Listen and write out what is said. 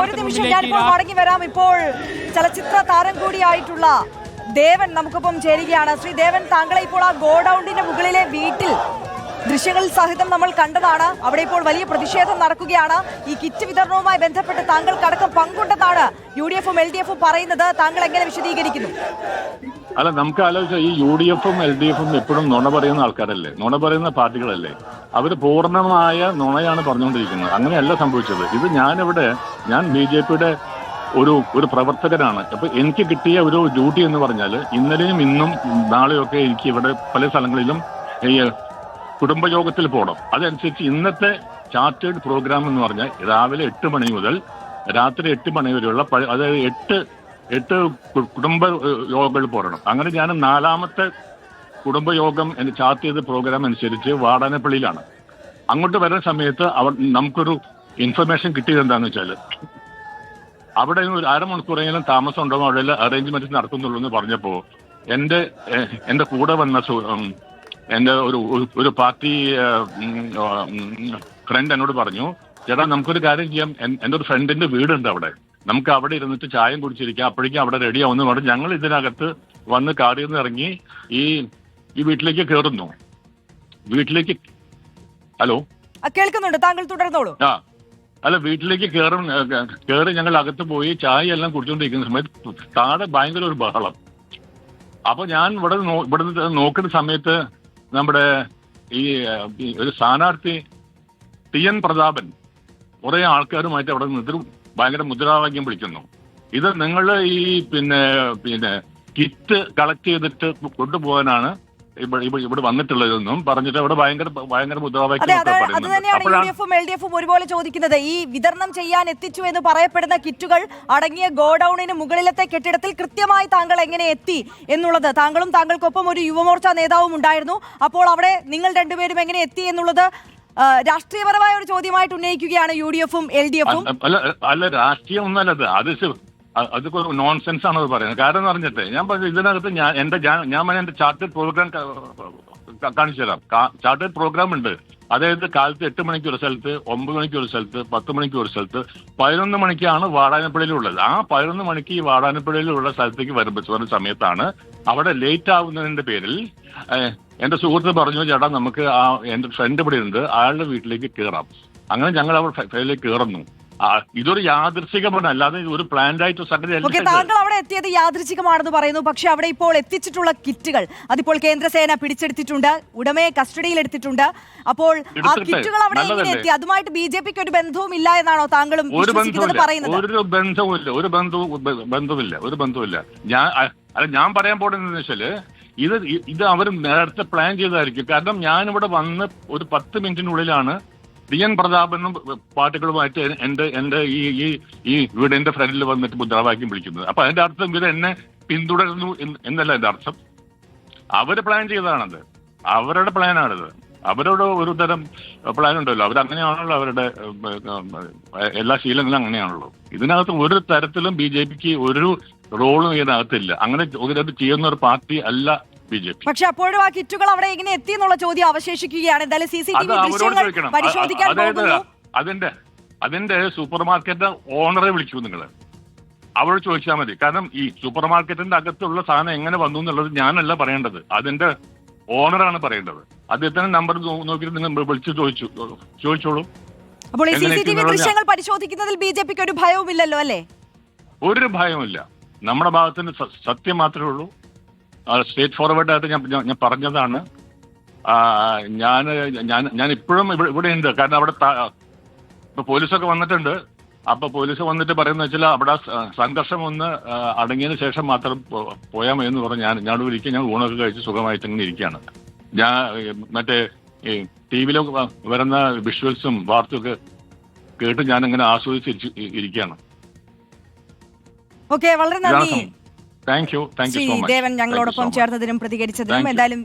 ഒരു നിമിഷം ഞാനിപ്പോൾ മടങ്ങി വരാം. ഇപ്പോൾ ചലച്ചിത്ര താരം കൂടിയായിട്ടുള്ള ദേവൻ നമുക്കൊപ്പം ചേരുകയാണ്. ശ്രീ ദേവൻ, താങ്കളെ ഇപ്പോൾ ആ ഗോഡൌണിന്റെ മുകളിലെ വീട്ടിൽ ദൃശ്യങ്ങളിൽ സഹിതം നമ്മൾ കണ്ടതാണ്. അവിടെ ഇപ്പോൾ വലിയ പ്രതിഷേധം നടക്കുകയാണ്. ഈ കിറ്റ് വിതരണവുമായി ബന്ധപ്പെട്ട് താങ്കൾക്കടക്കം പങ്കുണ്ടെന്നാണ് UDF-ഉം LDF-ഉം പറയുന്നത്. താങ്കൾ എങ്ങനെ വിശദീകരിക്കുന്നു? അല്ല, നമുക്ക് ആലോചിച്ചാൽ ഈ UDF-ഉം LDF-ഉം എപ്പോഴും നുണ പറയുന്ന ആൾക്കാരല്ലേ, നുണ പറയുന്ന പാർട്ടികളല്ലേ. അവർ പൂർണ്ണമായ നുണയാണ് പറഞ്ഞുകൊണ്ടിരിക്കുന്നത്. അങ്ങനെയല്ല സംഭവിച്ചത്. ഇത് ഞാൻ BJP-യുടെ ഒരു പ്രവർത്തകനാണ്. അപ്പൊ എനിക്ക് കിട്ടിയ ഒരു ഡ്യൂട്ടി എന്ന് പറഞ്ഞാൽ ഇന്നലെയും ഇന്നും നാളെയൊക്കെ എനിക്ക് ഇവിടെ പല സ്ഥലങ്ങളിലും ഈ കുടുംബയോഗത്തിൽ പോകണം. അതനുസരിച്ച് ഇന്നത്തെ ചാർട്ടേഡ് പ്രോഗ്രാം എന്ന് പറഞ്ഞാൽ രാവിലെ 8 മണി മുതൽ രാത്രി 8 മണി വരെയുള്ള അതായത് എട്ട് കുടുംബ യോഗങ്ങൾ പോരണം. അങ്ങനെ ഞാൻ 4ാമത്തെ കുടുംബയോഗം ചാർട്ട് ചെയ്ത പ്രോഗ്രാം അനുസരിച്ച് വാടാനപ്പള്ളിയിലാണ്. അങ്ങോട്ട് വരുന്ന സമയത്ത് നമുക്കൊരു ഇൻഫർമേഷൻ കിട്ടിയത് എന്താണെന്ന് വെച്ചാൽ അവിടെ ഒരു അരമണിക്കൂറെങ്കിലും താമസം ഉണ്ടോ, അവിടെ അറേഞ്ച്മെന്റ്സ് നടത്തുന്നുള്ളൂ എന്ന് പറഞ്ഞപ്പോൾ എൻ്റെ കൂടെ വന്ന എൻ്റെ ഒരു പാർട്ടി ഫ്രണ്ട് എന്നോട് പറഞ്ഞു, ചേട്ടാ നമുക്കൊരു കാര്യം ചെയ്യാം, എൻ്റെ ഒരു ഫ്രണ്ടിന്റെ വീടുണ്ട് അവിടെ, നമുക്ക് അവിടെ ഇരുന്നിട്ട് ചായം കുടിച്ചിരിക്കാം, അപ്പോഴേക്കും അവിടെ റെഡി ആവുമെന്ന് പറഞ്ഞു. ഞങ്ങൾ ഇതിനകത്ത് വന്ന് കാറിൽ നിന്ന് ഇറങ്ങി ഈ വീട്ടിലേക്ക് കയറുന്നു. ഹലോ, കേൾക്കുന്നുണ്ട്, താങ്കൾ തുടർന്നോളൂ. അല്ല, വീട്ടിലേക്ക് കയറി ഞങ്ങൾ അകത്ത് പോയി ചായ എല്ലാം കുടിച്ചുകൊണ്ടിരിക്കുന്ന സമയത്ത് താഴെ ഭയങ്കര ഒരു ബഹളം. അപ്പൊ ഞാൻ ഇവിടെ നോക്കുന്ന സമയത്ത് നമ്മുടെ ഈ ഒരു സ്ഥാനാർത്ഥി TN പ്രതാപൻ കുറെ ആൾക്കാരുമായിട്ട് അവിടെ നിന്നിട്ട് ഭയങ്കര മുദ്രാവാക്യം വിളിക്കുന്നു. ഇത് നിങ്ങൾ ഈ പിന്നെ കിറ്റ് കളക്ട് ചെയ്തിട്ട് കൊണ്ടുപോകാനാണ് ഇവിടെ വന്നിട്ടുള്ളതെന്നും പറഞ്ഞിട്ട് അവിടെ ഭയങ്കര മുദ്രാവാക്യം. അത് തന്നെയാണ് UDF-ഉം LDF-ഉം ഒരുപോലെ ചോദിക്കുന്നത്. ഈ വിതരണം ചെയ്യാൻ എത്തിച്ചു എന്ന് പറയപ്പെടുന്ന കിറ്റുകൾ അടങ്ങിയ ഗോഡൌണിന് മുകളിലത്തെ കെട്ടിടത്തിൽ കൃത്യമായി താങ്കൾ എങ്ങനെ എത്തി എന്നുള്ളത്, താങ്കളും താങ്കൾക്കൊപ്പം ഒരു യുവമോർച്ച നേതാവും ഉണ്ടായിരുന്നു. അപ്പോൾ അവിടെ നിങ്ങൾ രണ്ടുപേരും എങ്ങനെ എത്തി എന്നുള്ളത് രാഷ്ട്രീയപരമായ ഒരു ചോദ്യമായിട്ട് ഉന്നയിക്കുകയാണ് UDF-ഉം LDF-ഉം. അല്ല, രാഷ്ട്രീയം ഒന്നല്ലത്, അതൊക്കെ ഒരു നോൺസെൻസ് ആണ് അത് പറയുന്നത്. കാരണം എന്ന് പറഞ്ഞിട്ട് ഞാൻ പറഞ്ഞു, ഇതിനകത്ത് ഞാൻ എൻ്റെ ചാർട്ടേഡ് പ്രോഗ്രാം കാണിച്ചു തരാം. ചാർട്ടേഡ് പ്രോഗ്രാം ഉണ്ട്. അതായത് കാലത്ത് 8 മണിക്ക് ഒരു സ്ഥലത്ത്, 9 മണിക്ക് ഒരു സ്ഥലത്ത്, 10 മണിക്ക് ഒരു സ്ഥലത്ത്, 11 മണിക്കാണ് വാടാനപ്പള്ളിയിലുള്ളത്. ആ 11 മണിക്ക് ഈ വാടാനപ്പള്ളിയിലുള്ള സ്ഥലത്തേക്ക് വരുന്ന സമയത്താണ് അവിടെ ലേറ്റ് ആവുന്നതിന്റെ പേരിൽ എൻ്റെ സുഹൃത്ത് പറഞ്ഞു, ചേട്ടാ നമുക്ക് എൻ്റെ ഫ്രണ്ട് ഇവിടെ ഉണ്ട്, അയാളുടെ വീട്ടിലേക്ക് കയറാം. അങ്ങനെ ഞങ്ങൾ അവിടെ ഫയലിലേക്ക് കയറുന്നു. ഇതൊരു യാദൃശികമാണ്, അല്ലാതെ ഒരു പ്ലാൻഡ് ആയിട്ട് സംഗതി. താങ്കൾ അവിടെ എത്തിയത് യാദൃശികമാണെന്ന് പറയുന്നു. പക്ഷെ അവിടെ ഇപ്പോൾ എത്തിച്ചിട്ടുള്ള കിറ്റുകൾ അതിപ്പോൾ കേന്ദ്രസേന പിടിച്ചെടുത്തിട്ടുണ്ട്, ഉടമയെ കസ്റ്റഡിയിൽ എടുത്തിട്ടുണ്ട്. അപ്പോൾ ആ കിറ്റുകൾ അവിടെ എങ്ങനെ എത്തി? അതുമായിട്ട് BJP-ക്ക് ഒരു ബന്ധവും ഇല്ല എന്നാണോ താങ്കളും പറയുന്നത്? ഒരു ബന്ധവുമില്ല. ഞാൻ പറയാൻ പോകുന്നതെന്ന് വെച്ചാല് ഇത് അവർ നേരത്തെ പ്ലാൻ ചെയ്തതായിരിക്കും. കാരണം ഞാനിവിടെ വന്ന് ഒരു 10 മിനിറ്റിനുള്ളിലാണ് TN പ്രതാപനും പാർട്ടികളുമായിട്ട് എന്റെ ഈ വീടിന്റെ ഫ്രണ്ടിൽ വന്നിട്ട് മുദ്രാവാക്യം വിളിക്കുന്നത്. അപ്പൊ അതിന്റെ അർത്ഥം ഇവർ എന്നെ പിന്തുടരുന്നു എന്നല്ല എന്റെ അർത്ഥം. അവര് പ്ലാൻ ചെയ്തതാണത്, അവരുടെ പ്ലാനാണിത്. അവരോട് ഒരു തരം പ്ലാൻ ഉണ്ടല്ലോ, അവരങ്ങനെയാണല്ലോ, അവരുടെ എല്ലാ ശീലങ്ങളും അങ്ങനെയാണല്ലോ. ഇതിനകത്ത് ഒരു തരത്തിലും BJP-ക്ക് ഒരു റോളും ഇതിനകത്തില്ല. അങ്ങനെ ചെയ്യുന്ന ഒരു പാർട്ടി അല്ല BJP. പക്ഷെ അപ്പോഴും ആ കിറ്റുകൾ അവിടെ എങ്ങനെ എത്തി എന്നുള്ള ചോദ്യം അവശേഷിക്കുകയാണ്. എന്തായാലും CCTV ദൃശ്യങ്ങൾ പരിശോധിക്കാൻ പോകുന്നു. അതിന്റെ സൂപ്പർ മാർക്കറ്റിന്റെ ഓണറെ വിളിക്കൂ നിങ്ങൾ, അവരോട് ചോദിച്ചാൽ മതി. കാരണം ഈ സൂപ്പർ മാർക്കറ്റിന്റെ അകത്തുള്ള സാധനം എങ്ങനെ വന്നു എന്നുള്ളത് ഞാനല്ല പറയേണ്ടത്, അതിന്റെ ഓണറാണ് പറയേണ്ടത്. അദ്ദേഹത്തിന്റെ നമ്പർ നോക്കിയിട്ട് നിങ്ങൾ വിളിച്ച് ചോദിച്ചോളൂ. അപ്പോൾ ഈ CCTV ദൃശ്യങ്ങൾ പരിശോധിക്കുന്നതിൽ BJP-ക്ക് ഒരു ഭയവുമില്ലല്ലോ അല്ലേ? ഒരു ഭയവുമില്ല. നമ്മുടെ ഭാഗത്തിന് സത്യം മാത്രമേ ഉള്ളൂ. സ്ട്രേറ്റ് ഫോർവേഡ് ആയിട്ട് ഞാൻ പറഞ്ഞതാണ്. ഞാൻ ഇപ്പോഴും ഇവിടെ ഉണ്ട്. കാരണം അവിടെ ഇപ്പൊ പോലീസൊക്കെ വന്നിട്ടുണ്ട്. അപ്പൊ പോലീസ് വന്നിട്ട് പറയുന്ന വെച്ചാൽ അവിടെ സംഘർഷം ഒന്ന് അടങ്ങിയതിന് ശേഷം മാത്രം പോയാൽ മതി എന്ന് പറഞ്ഞ് ഞാൻ ഇരിക്കുക. ഞാൻ ഊണൊക്കെ കഴിച്ച് സുഖമായിട്ട് ഇങ്ങനെ ഇരിക്കുകയാണ്. ഞാൻ മറ്റേ ഈ TV-യിലൊക്കെ വരുന്ന വിഷ്വൽസും വാർത്തയൊക്കെ കേട്ട് ഞാൻ ഇങ്ങനെ ആസ്വദിച്ച് ഇരിക്കുകയാണ്. ഓക്കെ, വളരെ നന്ദി. Thank you so much. Devan ഞങ്ങളോടൊപ്പം ചേർന്നതിനും പ്രതികരിച്ചതിനും. എന്തായാലും